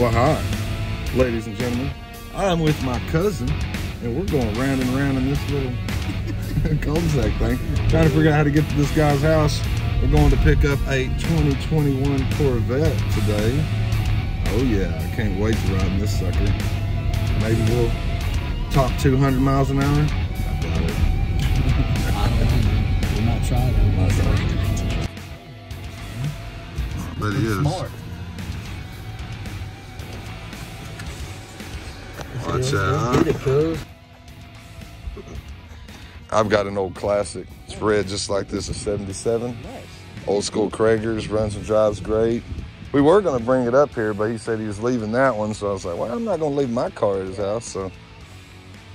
Well, hi, ladies and gentlemen. I'm with my cousin, and we're going round and round in this little cul-de-sac thing, trying to figure out how to get to this guy's house. We're going to pick up a 2021 Corvette today. Oh yeah, I can't wait to ride in this sucker. Maybe we'll talk 200 miles an hour. I don't know. We're not trying that. But he is. Smart. Watch out. Get it, cuz. I've got an old classic. It's red just like this, a 77. Nice. Old school Kragers, runs and drives great. We were going to bring it up here, but he said he was leaving that one. So I was like, well, I'm not going to leave my car at his house. So.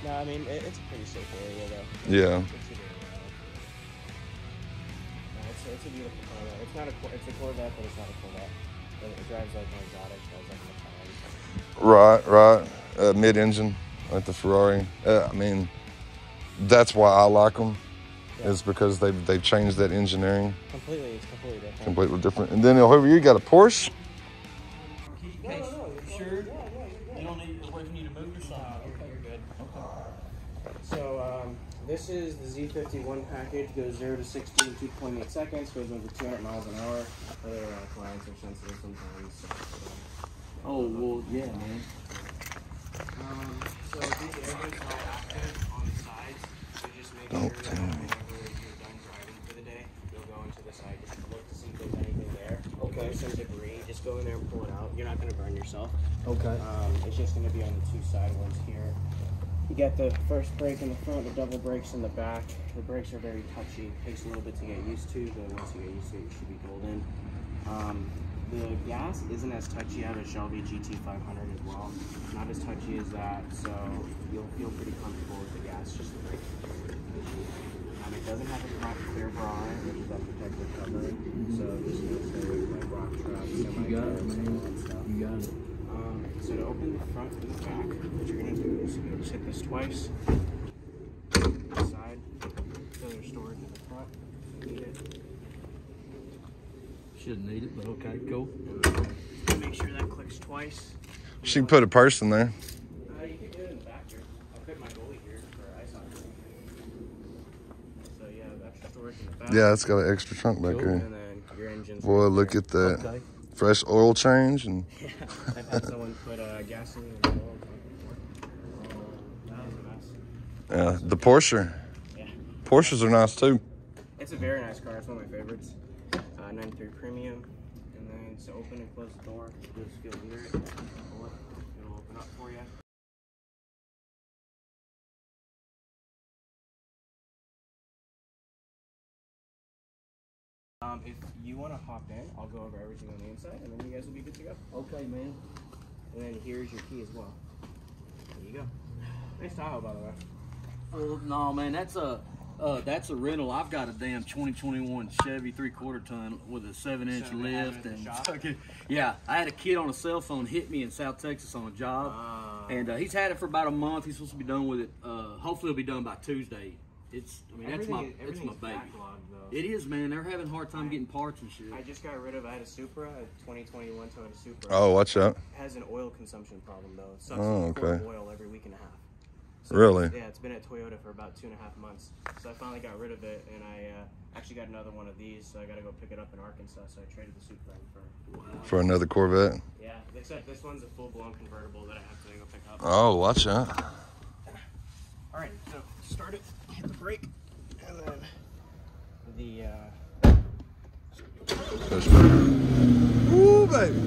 No, I mean, it's a pretty safe area, though. Yeah. It's a beautiful car, though. It's a Corvette, but it's not a Corvette. It drives like an exotic, drives like an Italian. Right. Mid-engine, like the Ferrari. I mean, that's why I like them. Yeah. Is because they've changed that engineering. Completely, it's completely different. Completely different. And then over here you got a Porsche. No, you're sure? Yeah, you don't need to wait for you to move your side. Okay, you're good. Okay. So this is the Z51 package. Goes 0 to 60 in 2.8 seconds. Goes over 200 miles an hour. Other clients are sensitive sometimes. So, oh well, yeah, man. So these airbags are active on the sides. So just make sure that whenever you're done driving for the day, you'll go into the side just to look to see if there's anything there. Okay. If there's some debris, just go in there and pull it out. You're not going to burn yourself. Okay. It's just going to be on the two side ones here. You got the first brake in the front, the double brakes in the back. The brakes are very touchy. It takes a little bit to get used to, but once you get used to it, you should be golden. The gas isn't as touchy. I have a Shelby GT500 as well. Not as touchy as that, so you'll feel pretty comfortable with the gas, just the brake. It doesn't have a front clear bra on it, which is that protective covering. So just gonna stay with like rock traps, semi-tires, all that stuff. You got it. So to open the front and the back, what you're gonna do is you're gonna just hit this twice. This side, so there's storage in the front. If you need it. Shouldn't need it, but okay, cool. Make sure that clicks twice. She can put a purse in there. You can do it in the back here. I'll put my goalie here for ice hockey. So yeah, extra storage in the back. Yeah, it's got an extra trunk back here. And then your engine's Boy, right look there. at that. Okay. Fresh oil change. And Yeah, I've had someone put gasoline in the oil before. That was a mess. the Porsche. Yeah. Porsches are nice too. It's a very nice car. It's one of my favorites. 93 Premium. And then to open and close the door, just feel near it. Pull it. It'll open up for you. If you want to hop in, I'll go over everything on the inside, and then you guys will be good to go. Okay, man. And then here's your key as well. There you go. Nice Tahoe, by the way. Well, no, man, that's a rental. I've got a damn 2021 Chevy 3/4 ton with a 7-inch So they have it lift, in the and shop? fucking, yeah, I had a kid on a cell phone hit me in South Texas on a job, and he's had it for about a month. He's supposed to be done with it. Hopefully, he'll be done by Tuesday. That's my baby. Backlog, though. It is, man. They're having a hard time getting parts and shit. I just got rid of. I had a Supra, a 2021 Toyota Supra. Oh, watch out. It has an oil consumption problem though. It sucks Oh, a quart of okay. oil every week and a half. So Really? Yeah, it's been at Toyota for about 2.5 months. So I finally got rid of it, and I actually got another one of these. So I got to go pick it up in Arkansas. So I traded the Supra in For another Corvette. Yeah, except this one's a full-blown convertible that I have to go pick up. Oh, watch out. All right, so start it, hit the brake, and then the. Ooh, baby.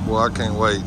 Well, I can't wait.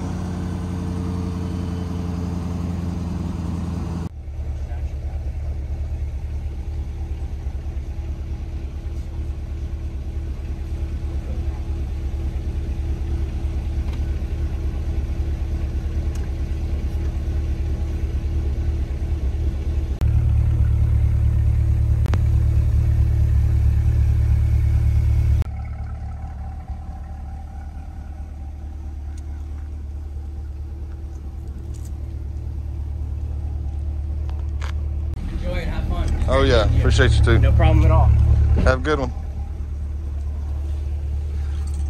Oh yeah, appreciate you too. No problem at all. Have a good one.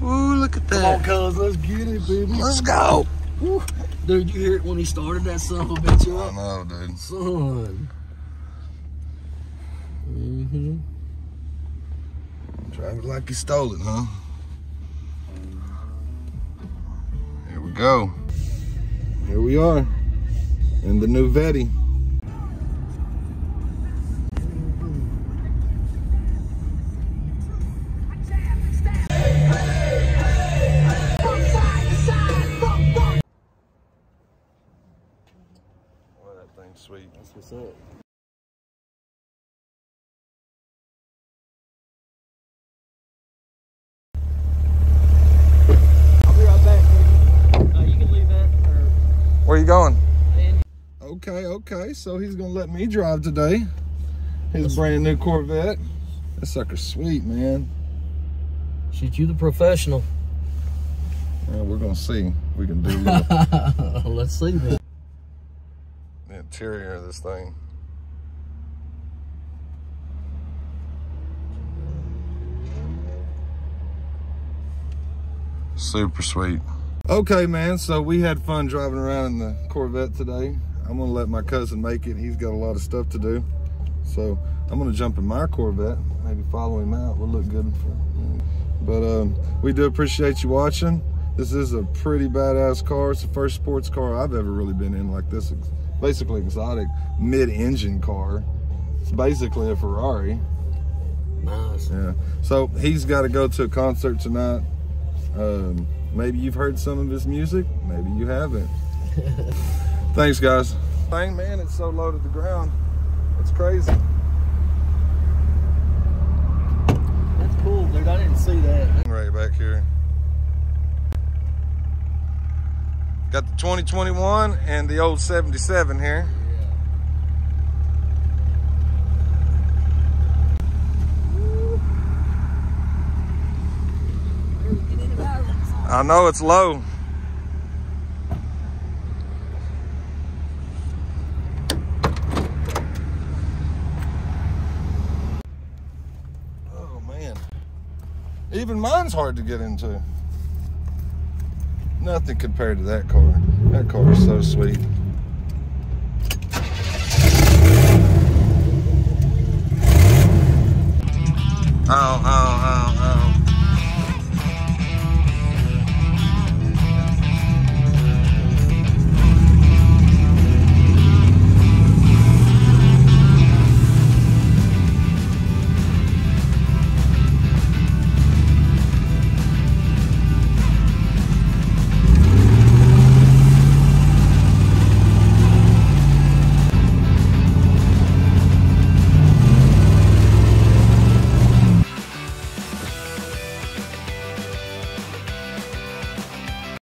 Ooh, look at that. Come on, cuz, let's get it, baby. Let's go. Woo. Dude, you hear it when he started that son of a bitch I up? know, dude. Son. Mm-hmm. Drive it like you stole it, huh? Here we go. Here we are in the new Vetty. Boy, that thing's sweet. That's what's up. I'll be right back. You can leave that. Where you going? Okay, so he's gonna let me drive today. His brand new Corvette. That sucker's sweet, man. Shoot, you the professional. Well, we're gonna see. We can do a little. Let's see, man. The interior of this thing. Super sweet. Okay, man, so we had fun driving around in the Corvette today. I'm gonna let my cousin make it. He's got a lot of stuff to do. So I'm gonna jump in my Corvette, maybe follow him out. We'll look good for him. But we do appreciate you watching. This is a pretty badass car. It's the first sports car I've ever really been in like this. Basically exotic mid-engine car. It's basically a Ferrari. Nice. Yeah. So he's got to go to a concert tonight. Maybe you've heard some of his music. Maybe you haven't. Thanks, guys. Thing, man, it's so low to the ground. It's crazy. That's cool, dude. I didn't see that. Right back here. Got the 2021 and the old 77 here. I know it's low. Oh man. Even mine's hard to get into. Nothing compared to that car. That car is so sweet. Oh,